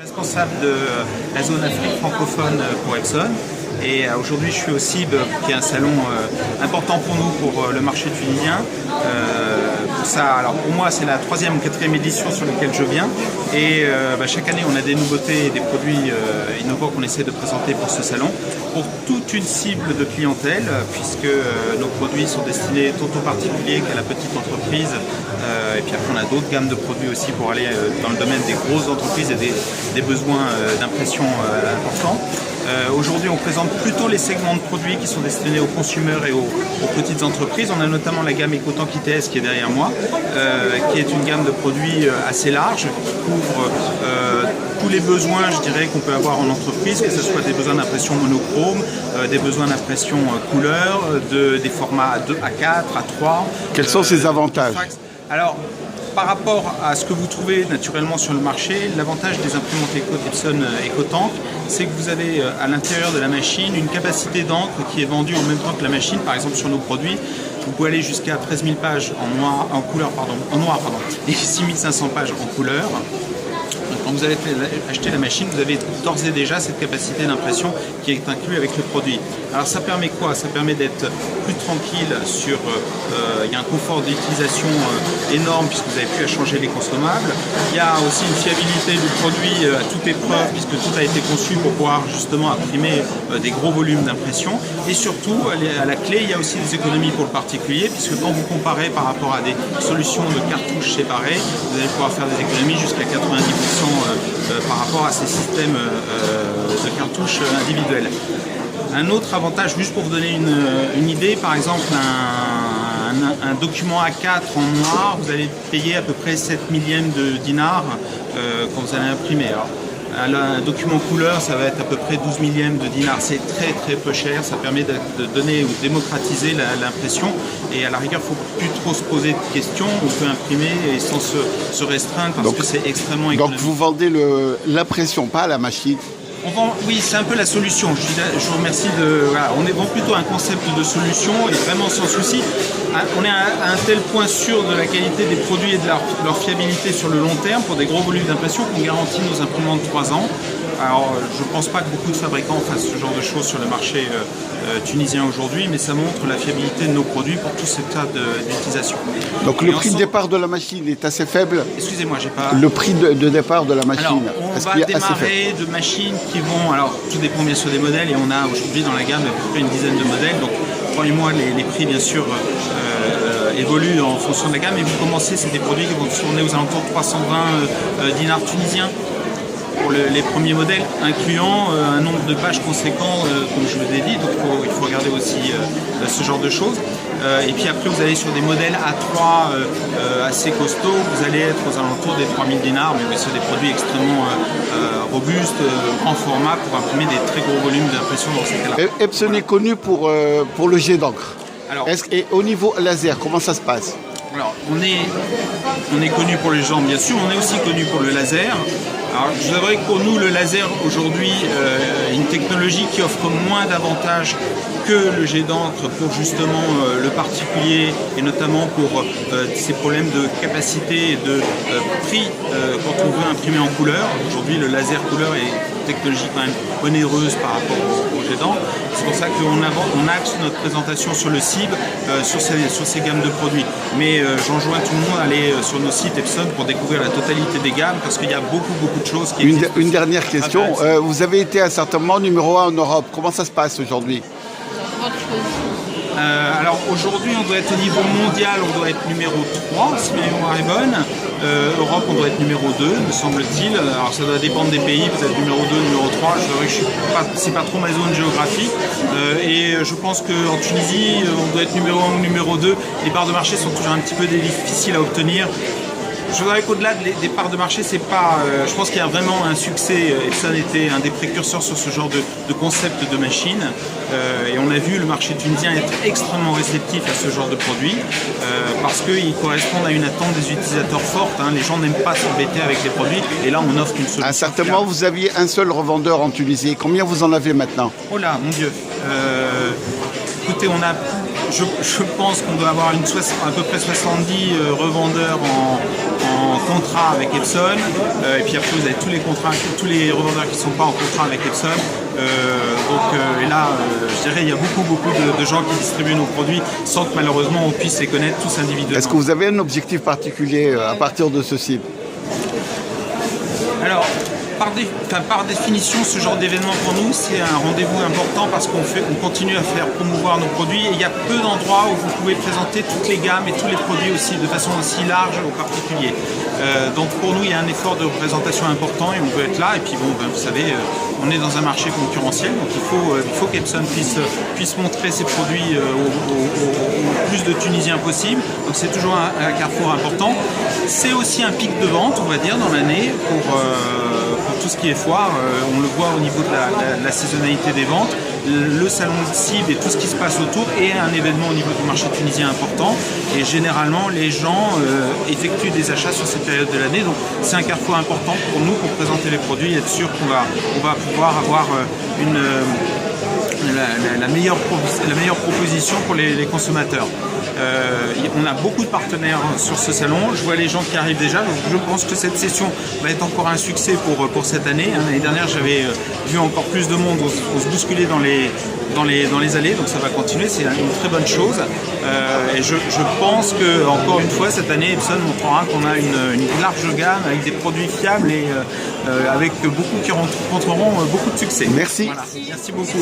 Responsable de la zone Afrique francophone pour Epson. Et aujourd'hui, je suis au CIB, qui est un salon important pour nous, pour le marché tunisien. Alors pour moi, c'est la 3e ou 4e édition sur laquelle je viens. Et chaque année, on a des nouveautés et des produits innovants qu'on essaie de présenter pour ce salon, pour toute une cible de clientèle, puisque nos produits sont destinés tant aux particuliers qu'à la petite entreprise. Et puis après, on a d'autres gammes de produits aussi pour aller dans le domaine des grosses entreprises et des besoins d'impression importants. Aujourd'hui, on présente plutôt les segments de produits qui sont destinés aux consommateurs et aux petites entreprises. On a notamment la gamme EcoTank ITS qui est derrière moi, qui est une gamme de produits assez large, qui couvre tous les besoins, je dirais, qu'on peut avoir en entreprise, que ce soit des besoins d'impression monochrome, des besoins d'impression couleur, des formats A4, A3. Quels sont ces avantages? Alors, par rapport à ce que vous trouvez naturellement sur le marché, l'avantage des imprimantes Epson EcoTank, c'est que vous avez à l'intérieur de la machine une capacité d'encre qui est vendue en même temps que la machine. Par exemple, sur nos produits, vous pouvez aller jusqu'à 13 000 pages en noir et 6 500 pages en couleur. Quand vous avez acheté la machine, vous avez d'ores et déjà cette capacité d'impression qui est inclue avec le produit. Alors ça permet quoi? Ça permet d'être plus tranquille sur... il y a un confort d'utilisation énorme puisque vous n'avez plus à changer les consommables. Il y a aussi une fiabilité du produit à toute épreuve puisque tout a été conçu pour pouvoir justement imprimer des gros volumes d'impression. Et surtout, à la clé, il y a aussi des économies pour le particulier puisque quand vous comparez par rapport à des solutions de cartouches séparées, vous allez pouvoir faire des économies jusqu'à 90% par rapport à ces systèmes de cartouches individuelles. Un autre avantage, juste pour vous donner une idée, par exemple un document A4 en noir, vous allez payer à peu près 7 millièmes de dinars quand vous allez imprimer. Alors, un document couleur, ça va être à peu près 12 millièmes de dinars. C'est très très peu cher, ça permet de donner ou démocratiser l'impression. Et à la rigueur, il ne faut plus trop se poser de questions. On peut imprimer et sans se restreindre parce que c'est extrêmement économique. Donc vous vendez l'impression, pas la machine? Oui, c'est un peu la solution. Je vous remercie on vend plutôt un concept de solution et vraiment sans souci. On est à un tel point sûr de la qualité des produits et de leur fiabilité sur le long terme pour des gros volumes d'impression qu'on garantit nos imprimantes 3 ans. Alors, je ne pense pas que beaucoup de fabricants fassent ce genre de choses sur le marché tunisien aujourd'hui, mais ça montre la fiabilité de nos produits pour tous ces tas d'utilisation. Donc le prix de départ de la machine est assez faible? Excusez-moi, j'ai pas... Le prix de départ de la machine, alors, on va démarrer de machines qui vont... Alors, tout dépend bien sûr des modèles, et on a aujourd'hui dans la gamme à peu près une dizaine de modèles. Donc, croyez-moi, les prix, bien sûr, évoluent en fonction de la gamme. Et vous commencez, c'est des produits qui vont tourner aux alentours de 320 dinars tunisiens pour les premiers modèles, incluant un nombre de pages conséquent, comme je vous l'ai dit, donc il faut regarder aussi ce genre de choses. Et puis après, vous allez sur des modèles A3 assez costauds, vous allez être aux alentours des 3000 dinars, mais c'est des produits extrêmement robustes, grand format, pour imprimer des très gros volumes d'impression dans ces cas-là. Epson est connu pour le jet d'encre. Et au niveau laser, comment ça se passe? Alors, on est connu pour les gens, bien sûr, on est aussi connu pour le laser. Alors, je vous avouerai que pour nous, le laser aujourd'hui est une technologie qui offre moins d'avantages que le jet d'encre pour justement le particulier et notamment pour ces problèmes de capacité et de prix quand on veut imprimer en couleur. Aujourd'hui, le laser couleur est une technologie quand même onéreuse par rapport au jet d'encre. C'est pour ça qu'on axe notre présentation sur le CIB, sur ces gammes de produits. Mais j'enjoins tout le monde à aller sur nos sites Epson pour découvrir la totalité des gammes parce qu'il y a beaucoup de choses qui existent. Une dernière question. Vous avez été à un certain moment numéro 1 en Europe. Comment ça se passe aujourd'hui? Alors aujourd'hui, on doit être au niveau mondial, on doit être numéro 3, si ma mémoire est bonne. Europe, on doit être numéro 2, me semble-t-il. Alors ça doit dépendre des pays, vous êtes numéro 2, numéro 3. C'est pas trop ma zone géographique. Et je pense qu'en Tunisie, on doit être numéro 1 ou numéro 2. Les parts de marché sont toujours un petit peu difficiles à obtenir. Je voudrais qu'au-delà des parts de marché, c'est pas. Je pense qu'il y a vraiment un succès. Epson était un des précurseurs sur ce genre de concept de machine. Et on a vu le marché tunisien être extrêmement réceptif à ce genre de produit parce qu'ils correspondent à une attente des utilisateurs forte. Les gens n'aiment pas s'embêter avec les produits. Et là, on offre une solution. À un certain moment, vous aviez un seul revendeur en Tunisie. Combien vous en avez maintenant? Oh là, mon Dieu. Écoutez, on a. Je pense qu'on doit avoir à peu près 70 revendeurs en en contrat avec Epson, et puis après vous avez tous les revendeurs qui ne sont pas en contrat avec Epson. Et là, je dirais, il y a beaucoup de gens qui distribuent nos produits sans que malheureusement on puisse les connaître tous individuellement. Est-ce que vous avez un objectif particulier à partir de ce site? Alors, par définition, ce genre d'événement pour nous, c'est un rendez-vous important parce qu'on continue à faire promouvoir nos produits et il y a peu d'endroits où vous pouvez présenter toutes les gammes et tous les produits aussi de façon aussi large aux particuliers. Donc pour nous, il y a un effort de représentation important et on veut être là. Et puis bon, vous savez, on est dans un marché concurrentiel, donc il faut qu'Epson puisse montrer ses produits au plus de Tunisiens possible. Donc c'est toujours un carrefour important. C'est aussi un pic de vente, on va dire, dans l'année pour tout ce qui est foire. On le voit au niveau de la saisonnalité des ventes. Le salon de cible et tout ce qui se passe autour est un événement au niveau du marché tunisien important. Et généralement, les gens effectuent des achats sur cette période de l'année. Donc c'est un carrefour important pour nous pour présenter les produits et être sûr qu'on va pouvoir avoir la meilleure proposition pour les consommateurs. On a beaucoup de partenaires sur ce salon. Je vois les gens qui arrivent déjà. Donc je pense que cette session va être encore un succès pour cette année. L'année dernière, j'avais vu encore plus de monde. On se bousculait dans les allées. Donc ça va continuer. C'est une très bonne chose. Et je pense que encore une fois, cette année, Epson montrera qu'on a une large gamme avec des produits fiables et avec beaucoup qui rencontreront beaucoup de succès. Merci. Voilà. Merci beaucoup.